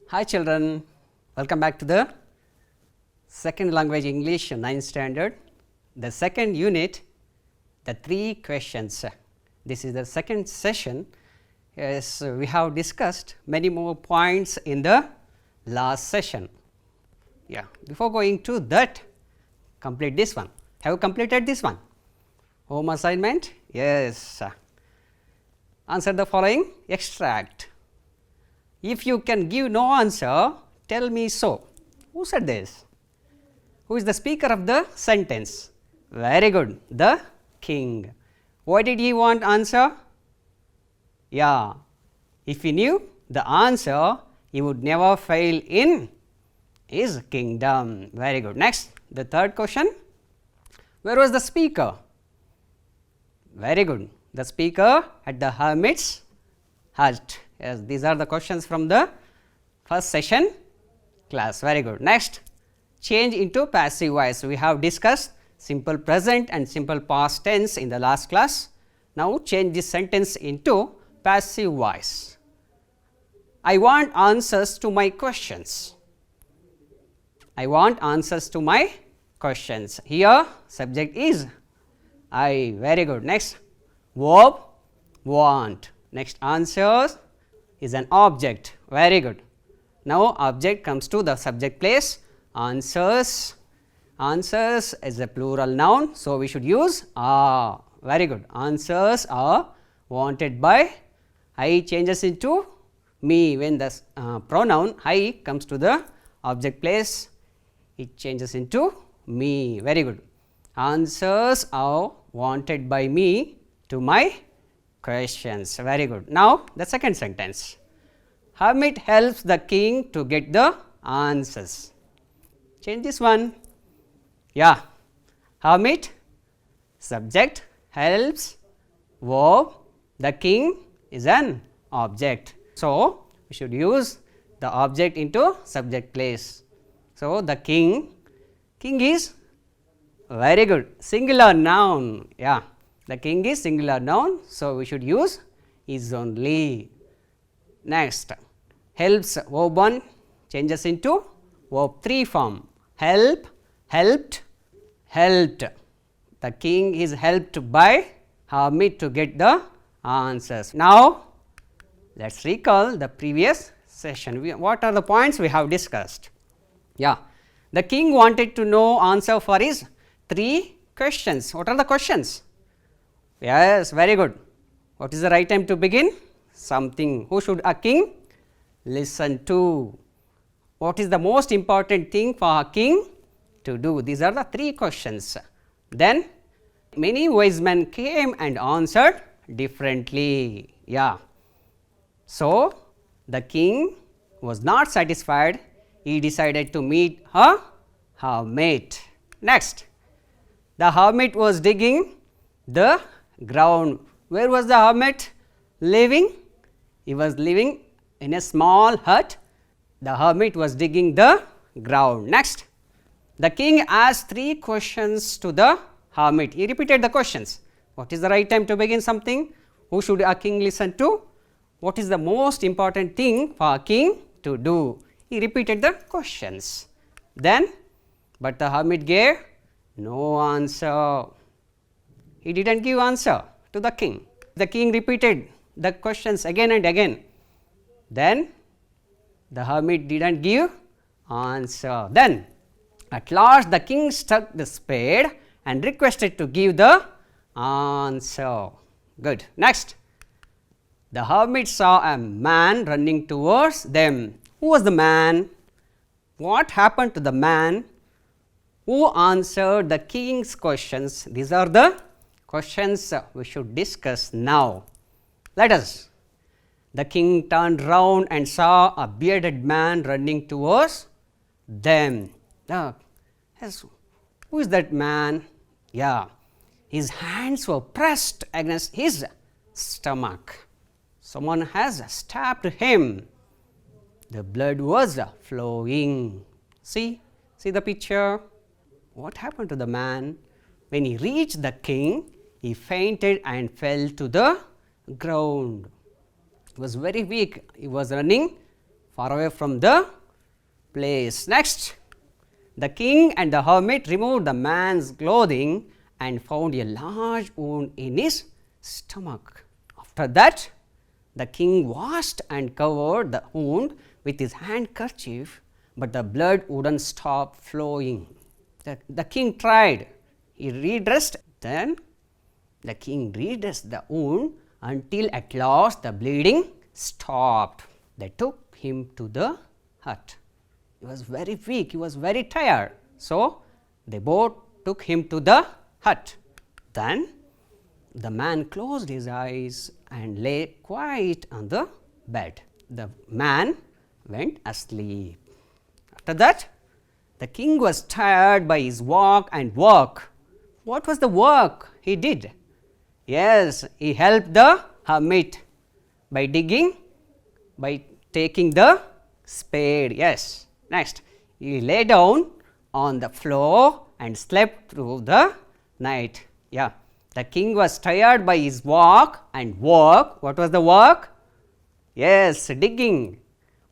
Hi children, welcome back to the second language English 9th standard, the second unit, the 3 questions. This is the second session. Yes, we have discussed many more points in the last session. Yeah, before going to that, complete this one. Have you completed this one? Home assignment? Yes. Answer the following extract. If you can give no answer, tell me so. Who said this? Who is the speaker of the sentence? Very good, the king. Why did he want answer? Yeah, if he knew the answer, he would never fail in his kingdom. Very good. Next, the third question. Where was the speaker? Very good. The speaker at the hermit's hut. Yes, these are the questions from the first session class. Very good. Next, change into passive voice. We have discussed simple present and simple past tense in the last class. Now, change this sentence into passive voice. I want answers to my questions. I want answers to my questions. Here, subject is I. Very good. Next, verb want. Next, answers is an object. Very good. Now, object comes to the subject place. Answers. Answers is a plural noun. So, we should use are. Very good. Answers are wanted by. I changes into me when the pronoun I comes to the object place. It changes into me. Very good. Answers are wanted by me to my questions. Very good. Now, the second sentence. Hermit helps the king to get the answers. Change this one. Yeah. Hermit, subject, helps, verb, the king is an object. So, we should use the object into subject place. So, the king is very good, singular noun. Yeah. The king is singular noun, so we should use is only. Next, helps verb 1 changes into verb 3 form. Help, helped, helped. The king is helped by Hermit to get the answers. Now, let us recall the previous session. What are the points we have discussed? Yeah, the king wanted to know answer for his 3 questions. What are the questions? Yes, very good. What is the right time to begin? Something. Who should a king listen to? What is the most important thing for a king to do? These are the 3 questions. Then, many wise men came and answered differently. Yeah. So, the king was not satisfied. He decided to meet a hermit. Next, the hermit was digging the ground. Where was the hermit living? He was living in a small hut. The hermit was digging the ground. Next, the king asked 3 questions to the hermit. He repeated the questions. What is the right time to begin something? Who should a king listen to? What is the most important thing for a king to do? He repeated the questions. Then, but the hermit gave no answer. He did not give answer to the king. The king repeated the questions again and again. Then, the hermit did not give answer. Then, at last the king struck the spade and requested to give the answer. Good. Next, the hermit saw a man running towards them. Who was the man? What happened to the man who answered the king's questions? These are the questions we should discuss now. Let us. The king turned round and saw a bearded man running towards them. Yes, who is that man? Yeah, his hands were pressed against his stomach. Someone has stabbed him. The blood was flowing. See the picture. What happened to the man? When he reached the king, he fainted and fell to the ground. He was very weak. He was running far away from the place. Next, the king and the hermit removed the man's clothing and found a large wound in his stomach. After that, the king washed and covered the wound with his handkerchief, but the blood wouldn't stop flowing. The king tried. He redressed. Then the king redressed the wound until at last the bleeding stopped. They took him to the hut. He was very weak. He was very tired. So they both took him to the hut. Then the man closed his eyes and lay quiet on the bed. The man went asleep. After that, the king was tired by his walk and work. What was the work he did? Yes, he helped the hermit by digging, by taking the spade. Yes. Next, he lay down on the floor and slept through the night. Yeah. The king was tired by his walk and work. What was the work? Yes, digging.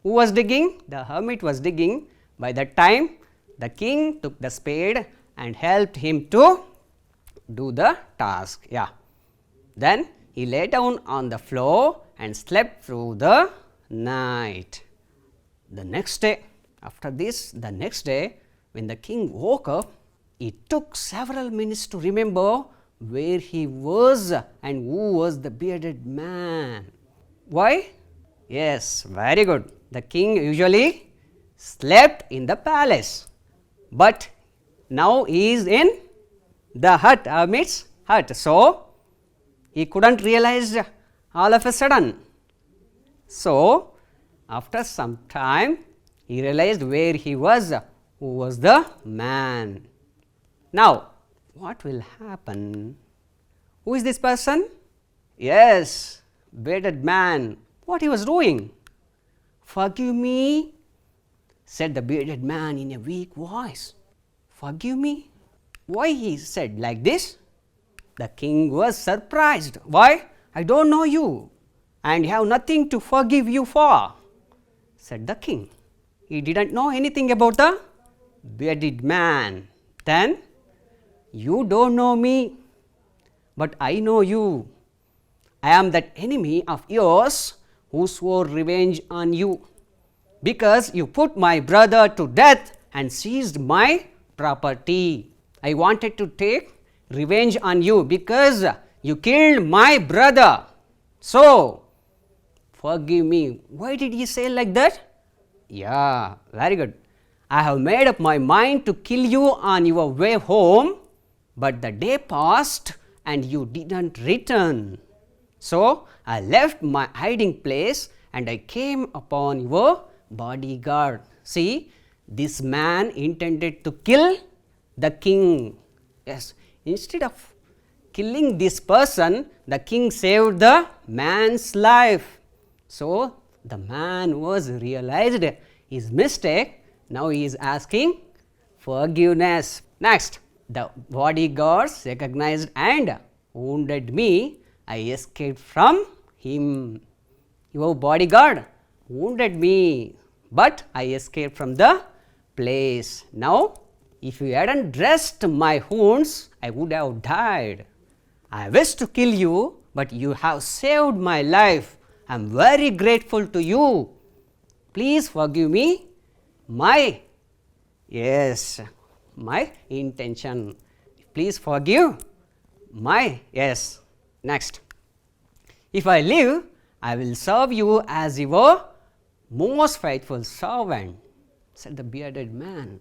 Who was digging? The hermit was digging. By that time, the king took the spade and helped him to do the task. Yeah. Then he lay down on the floor and slept through the night. The next day, after this, the next day, when the king woke up, it took several minutes to remember where he was and who was the bearded man. Why? Yes, very good. The king usually slept in the palace, but now he is in the hut, hermit's hut. So he couldn't realize all of a sudden. So after some time, he realized where he was, who was the man. Now, what will happen? Who is this person? Yes, bearded man. What he was doing? Forgive me, said the bearded man in a weak voice. Forgive me? Why he said like this? The king was surprised. Why? I don't know you and have nothing to forgive you for, said the king. He didn't know anything about the bearded man. Then, you don't know me, but I know you. I am that enemy of yours who swore revenge on you, because you put my brother to death and seized my property. I wanted to take revenge on you because you killed my brother. So, forgive me. Why did he say like that? Yeah, very good. I have made up my mind to kill you on your way home, but the day passed and you didn't return. So I left my hiding place and I came upon your bodyguard. See, this man intended to kill the king. Yes, instead of killing this person, the king saved the man's life. So the man was realized his mistake. Now he is asking forgiveness. Next, the bodyguards recognized and wounded me. I escaped from him. Your bodyguard wounded me, but I escaped from the place. Now, if you hadn't dressed my wounds, I would have died. I wish to kill you, but you have saved my life. I am very grateful to you. Please forgive me my intention. Please forgive my Next, if I live, I will serve you as your most faithful servant, said the bearded man.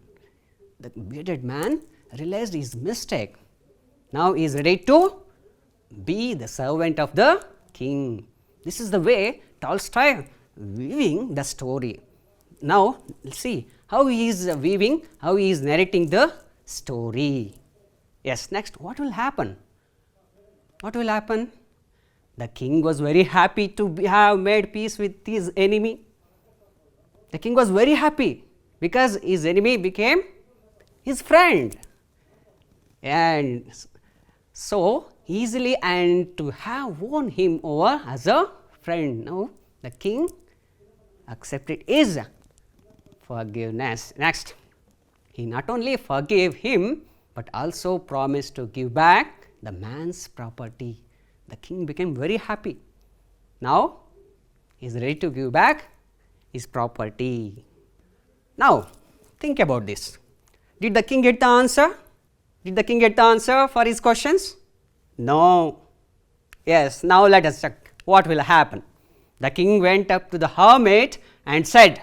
The bearded man realized his mistake. Now he is ready to be the servant of the king. This is the way Tolstoy weaving the story. Now see how he is weaving, how he is narrating the story. Yes, next, what will happen? What will happen? The king was very happy to have made peace with his enemy. The king was very happy because his enemy became his friend. And so easily, and to have won him over as a friend. Now the king accepted is forgiveness. Next, he not only forgave him, but also promised to give back the man's property. The king became very happy. Now, he is ready to give back his property. Now, think about this. Did the king get the answer? Did the king get the answer for his questions? No. Yes, now let us check what will happen. The king went up to the hermit and said,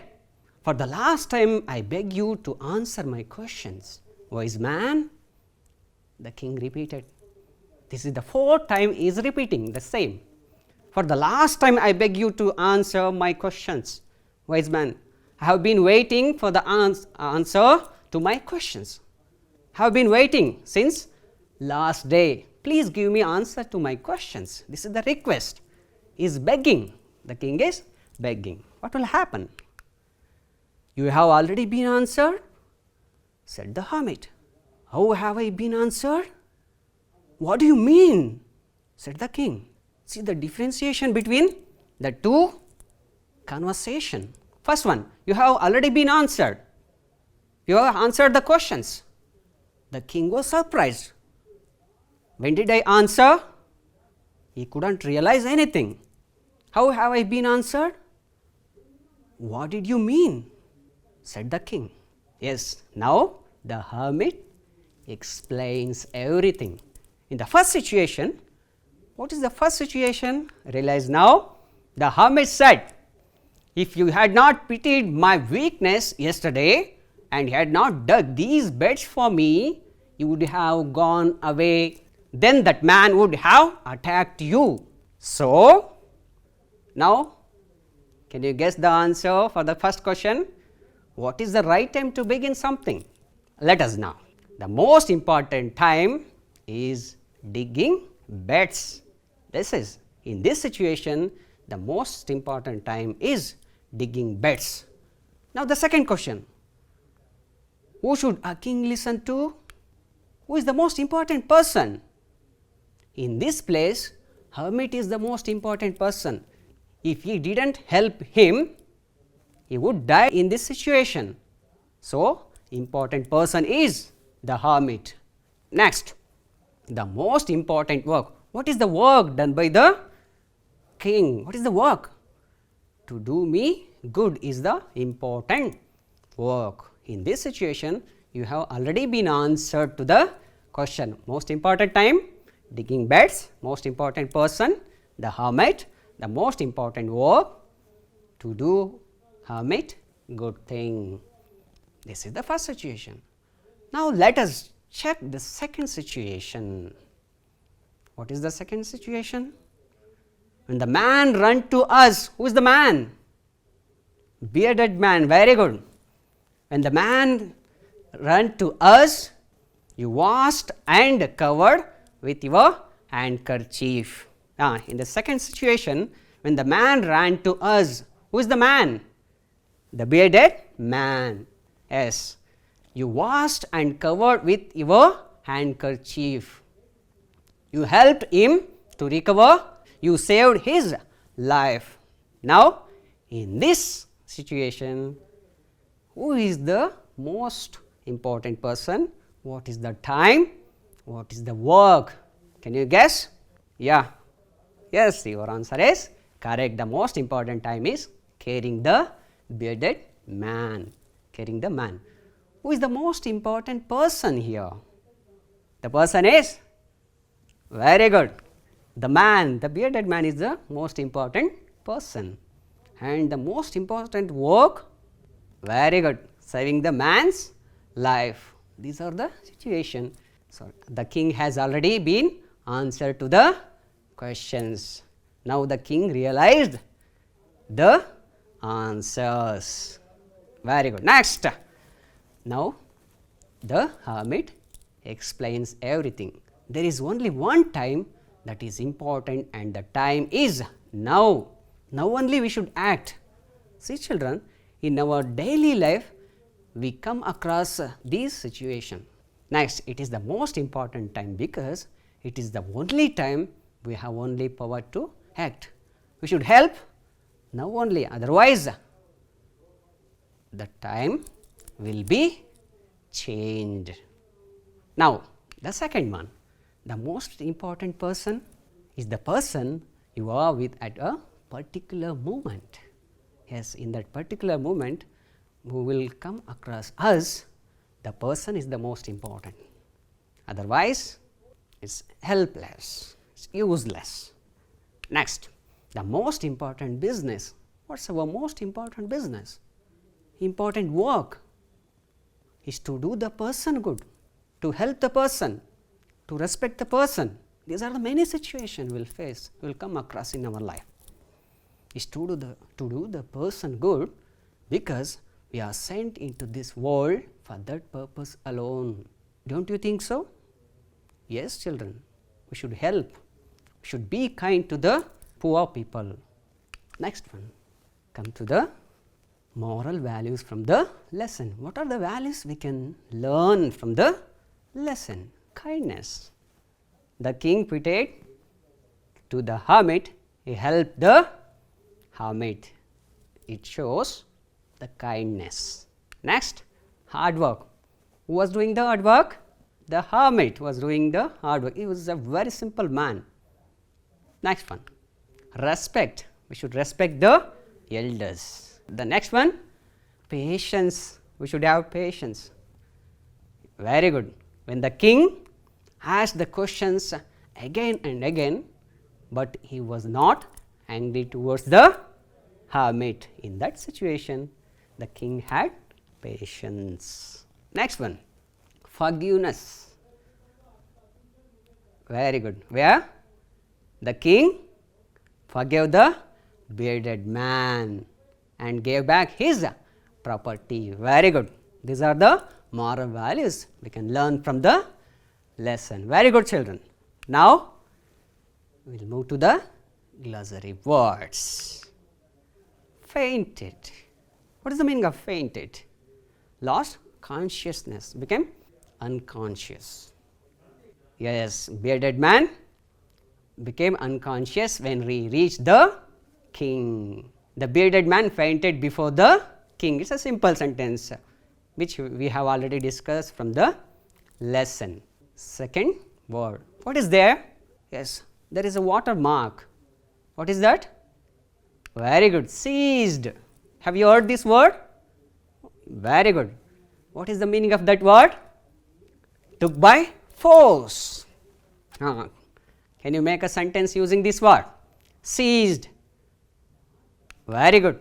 "For the last time I beg you to answer my questions." Wise man, the king repeated. This is the fourth time he is repeating the same. "For the last time I beg you to answer my questions." Wise man, I have been waiting for the answer to my questions. I have been waiting since last day. Please give me answer to my questions. This is the request. He is begging. The king is begging. What will happen? "You have already been answered," said the hermit. "How have I been answered?" "What do you mean?" said the king. See the differentiation between the two conversation. First one, you have already been answered. You have answered the questions. The king was surprised. When did I answer? He couldn't realize anything. How have I been answered? What did you mean? Said the king. Yes, now the hermit explains everything. In the first situation, what is the first situation? Realize now. The hermit said, "If you had not pitied my weakness yesterday and had not dug these beds for me, you would have gone away. Then that man would have attacked you." So, now can you guess the answer for the first question? What is the right time to begin something? Let us know. The most important time is digging beds. This is, in this situation, the most important time is digging beds. Now the second question, who should a king listen to? Who is the most important person? In this place, hermit is the most important person. If he didn't help him, he would die in this situation. So, important person is the hermit. Next, the most important work. What is the work done by the king? What is the work? To do me good is the important work. In this situation, you have already been answered to the question. Most important time, digging beds. Most important person, the hermit. The most important work, to do hermit good thing. This is the first situation. Now let us check the second situation. What is the second situation? When the man ran to us. Who is the man? Bearded man. Very good. When the man ran to us, you washed and covered with your handkerchief. In the second situation, when the man ran to us, who is the man? The bearded man. Yes, you washed and covered with your handkerchief. You helped him to recover. You saved his life. Now, in this situation, who is the most important person? What is the time? What is the work? Can you guess? Yeah. Yes, your answer is correct. The most important time is carrying the bearded man. Carrying the man. Who is the most important person here? The person is? Very good. The man, the bearded man is the most important person. And the most important work? Very good. Saving the man's life. These are the situation. So, the king has already been answered to the questions. Now the king realized the answers. Very good. Next, now the hermit explains everything. There is only one time that is important, and the time is now. Now only we should act. See children, in our daily life we come across these situations. Next, it is the most important time because it is the only time we have only power to act. We should help now only, otherwise the time will be changed. Now, the second one, the most important person is the person you are with at a particular moment. Yes, in that particular moment, who will come across us, the person is the most important. Otherwise, it's helpless, it's useless. Next, the most important business. What's our most important business? Important work is to do the person good, to help the person, to respect the person. These are the many situations we will face, we will come across in our life. Is to do the person good, because we are sent into this world for that purpose alone. Don't you think so? Yes, children, we should help, we should be kind to the poor people. Next one, come to the moral values from the lesson. What are the values we can learn from the lesson? Kindness. The king pitied to the hermit, he helped the hermit. It shows the kindness. Next, hard work. Who was doing the hard work? The hermit was doing the hard work. He was a very simple man. Next one, respect. We should respect the elders. The next one, patience. We should have patience. Very good. When the king asked the questions again and again, but he was not angry towards the hermit. In that situation, the king had patience. Next one, forgiveness. Very good. Where the king forgave the bearded man and gave back his property. Very good. These are the moral values we can learn from the lesson. Very good, children. Now, we will move to the glossary words. Fainted. What is the meaning of fainted? Lost consciousness, became unconscious. Yes, bearded man became unconscious when he reached the king. The bearded man fainted before the king. It's a simple sentence which we have already discussed from the lesson. Second word. What is there? Yes, there is a watermark. What is that? Very good. Seized. Have you heard this word? Very good. What is the meaning of that word? Took by force. Can you make a sentence using this word? Seized. Very good.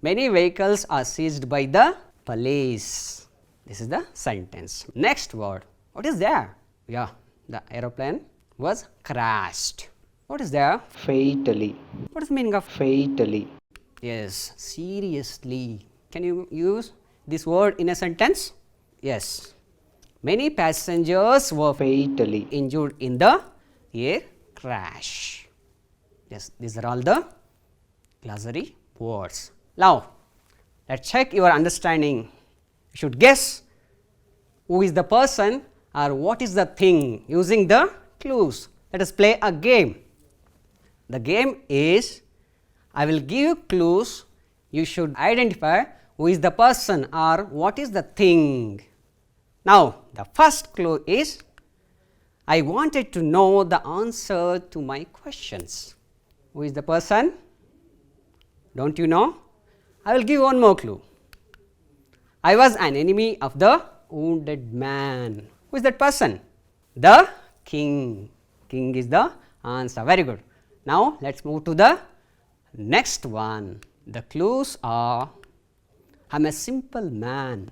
Many vehicles are seized by the police. This is the sentence. Next word. What is there? Yeah, the aeroplane was crashed. What is there? Fatally. What is the meaning of Fatally. Yes, seriously. Can you use this word in a sentence? Yes. Many passengers were Fatally injured in the air crash. Yes, these are all the glossary words. Now, let's check your understanding. You should guess who is the person or what is the thing using the clues. Let us play a game. The game is, I will give you clues. You should identify who is the person or what is the thing. Now, the first clue is, I wanted to know the answer to my questions. Who is the person? Don't you know? I will give one more clue. I was an enemy of the wounded man. Who is that person? The king. King is the answer. Very good. Now, let us move to the next one. The clues are, I am a simple man.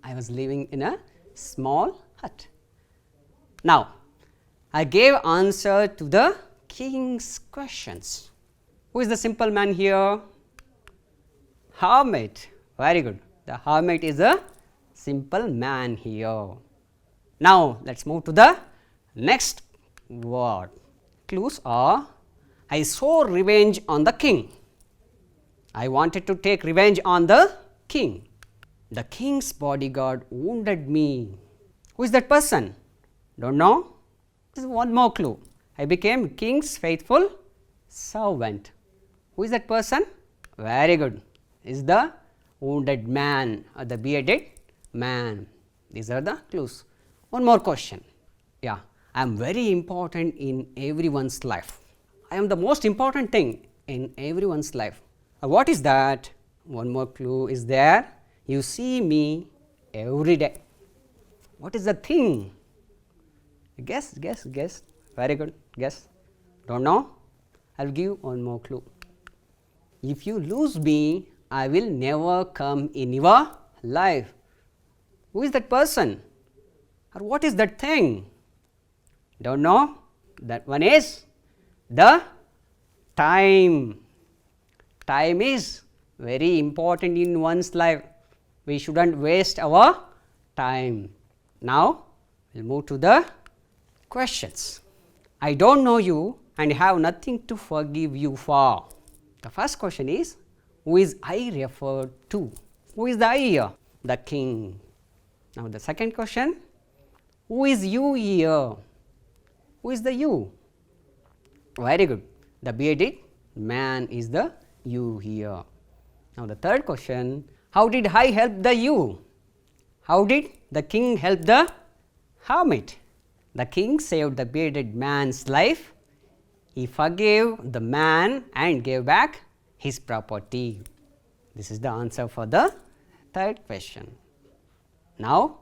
I was living in a small hut. Now, I gave answer to the king's questions. Who is the simple man here? Hermit. Very good. The hermit is a simple man here. Now, let us move to the next word. Clues are, I swore revenge on the king. I wanted to take revenge on the king. The king's bodyguard wounded me. Who is that person? Don't know? This is one more clue. I became king's faithful servant. Who is that person? Very good. Is the wounded man or the bearded man. These are the clues. One more question. Yeah, I am very important in everyone's life. I am the most important thing in everyone's life. What is that? One more clue is there. You see me every day. What is the thing? Guess, guess, guess. Very good. Guess. Don't know? I will give one more clue. If you lose me, I will never come in your life. Who is that person? Or what is that thing? Don't know? That one is the time. Time is very important in one's life. We shouldn't waste our time. Now, we will move to the questions. I don't know you and have nothing to forgive you for. The first question is, who is I referred to? Who is the I here? The king. Now, the second question, who is you here? Who is the you? Very good. The bearded man is the you here. Now, the third question, how did I help the you? How did the king help the hermit? The king saved the bearded man's life. He forgave the man and gave back his property. This is the answer for the third question. Now,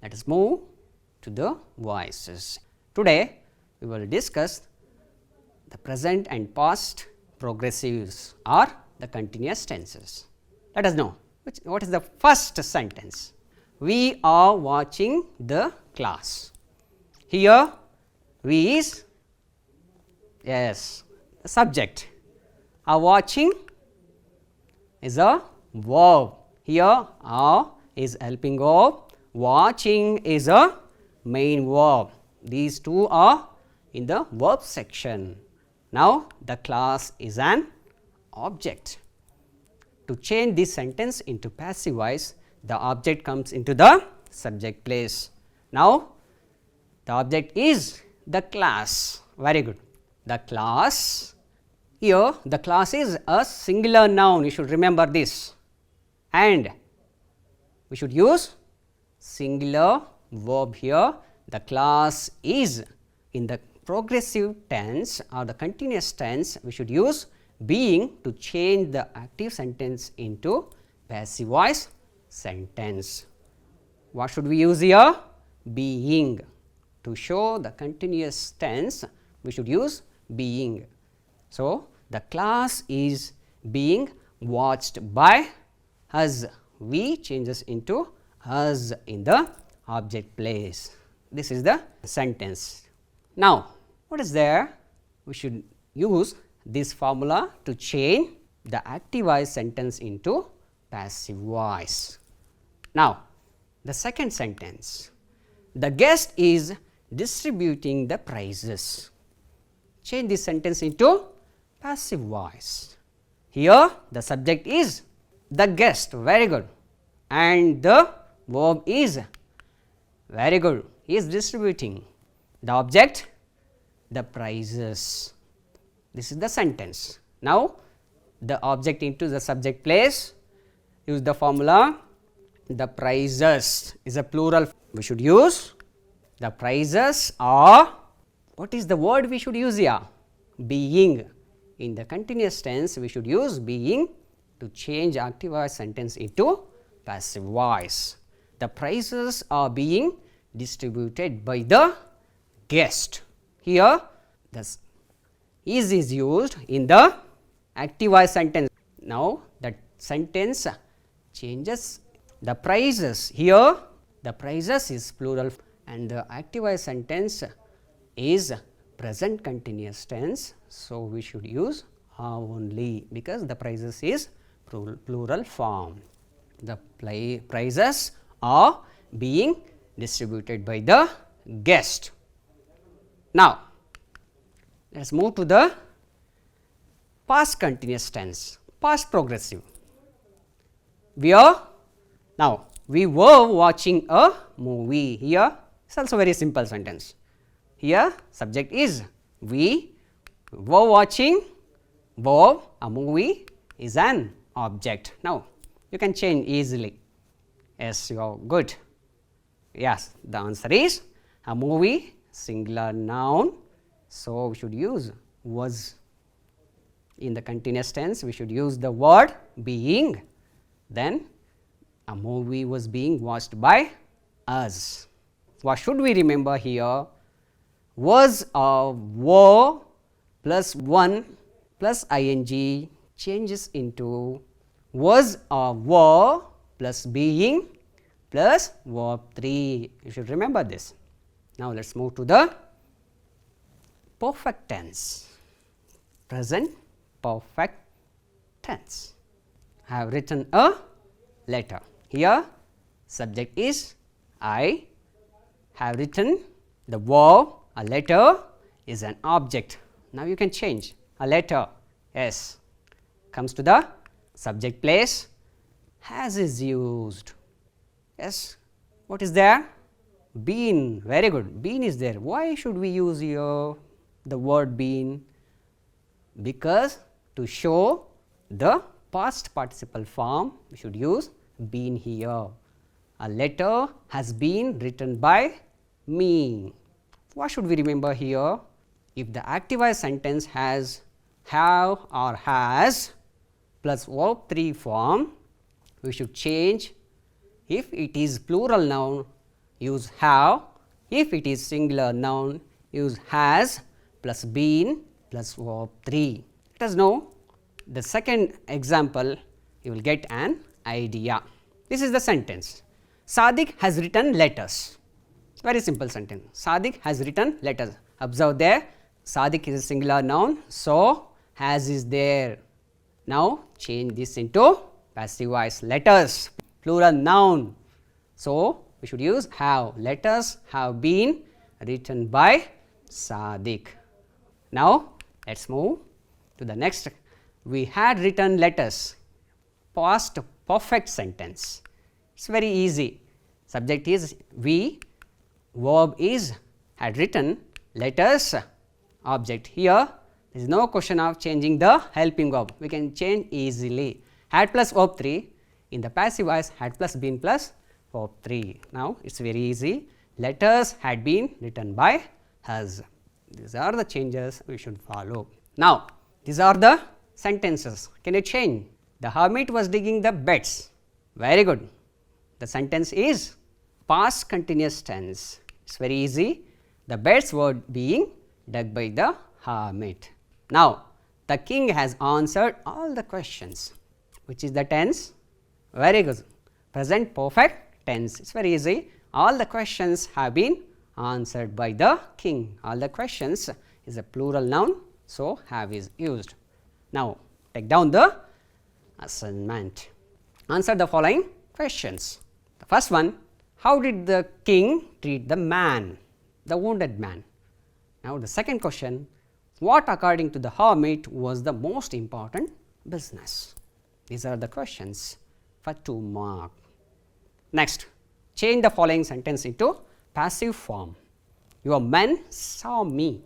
let us move to the voices. Today, we will discuss the present and past progressives or the continuous tenses. Let us know what is the first sentence. We are watching the class. Here, we is, yes, the subject. Are watching is a verb. Here, are is helping verb. Watching is a main verb. These two are in the verb section. Now, the class is an object. To change this sentence into passive voice, the object comes into the subject place. Now, the object is the class. Very good. The class. Here, the class is a singular noun. You should remember this. And we should use singular verb here. The class is in the progressive tense or the continuous tense. We should use being to change the active sentence into passive voice sentence. What should we use here? Being. To show the continuous tense, we should use being. So, the class is being watched by us. We changes into us in the object place. This is the sentence. Now, what is there? We should use this formula to change the active voice sentence into passive voice. Now, the second sentence. The guest is distributing the prizes. Change this sentence into passive voice. Here, the subject is the guest. Very good. And the verb is very good. He is distributing. The object, the prizes. This is the sentence. Now, the object into the subject place. Use the formula. The prizes is a plural. We should use the prizes are, what is the word we should use here? Being. In the continuous tense, we should use being to change active voice sentence into passive voice. The prizes are being distributed by the guest. Here, this is used in the active voice sentence. Now, that sentence changes. The prizes, here the prizes is plural and the active voice sentence is present continuous tense. So, we should use are only because the prizes is plural form. The prizes are being distributed by the guest. Now, let us move to the past continuous tense, past progressive. We were watching a movie. Here it is also very simple sentence. Here subject is we were watching, verb, a movie is an object. Now, You can change easily. Yes, you are good. Yes, the answer is a movie, singular noun. So, we should use was. In the continuous tense, we should use the word being. Then a movie was being watched by us. What should we remember here? Was or were plus 1 plus ing changes into was or were plus being plus verb 3. You should remember this. Now, let us move to the perfect tense, present perfect tense. I have written a letter. Here subject is I, have written the verb. A letter is an object. Now, you can change a letter, yes, comes to the subject place, has is used. Yes, what is there? Been, very good, been is there. Why should we use here the word been? Because to show the past participle form, we should use been here. A letter has been written by me. What should we remember here? If the activized sentence has have or has plus verb 3 form, we should change. If it is plural noun, use have. If it is singular noun, use has plus been plus verb 3. Let us know the second example, you will get an idea. This is the sentence. Sadiq has written letters. Very simple sentence. Sadiq has written letters. Observe there, Sadiq is a singular noun. So, has is there. Now, change this into passive voice, letters, plural noun. So, we should use have. Letters have been written by Sadiq. Now, let us move to the next. We had written letters, past perfect sentence. It is very easy. Subject is we, verb is had written, letters, object. Here there is no question of changing the helping verb, we can change easily. Had plus verb 3, in the passive voice had plus been plus verb 3. Now, it is very easy. Letters had been written by us. These are the changes we should follow. Now, these are the sentences. Can you change? The hermit was digging the beds. Very good. The sentence is past continuous tense. It is very easy. The beds were being dug by the hermit. Now, the king has answered all the questions. Which is the tense? Very good. Present perfect tense. It is very easy. All the questions have been answered by the king. All the questions is a plural noun. So, have is used. Now, take down the assignment. Answer the following questions. The first one, how did the king treat the man, the wounded man? Now, the second question, what according to the hermit was the most important business? These are the questions for 2 marks. Next, change the following sentence into passive form. Your men saw me.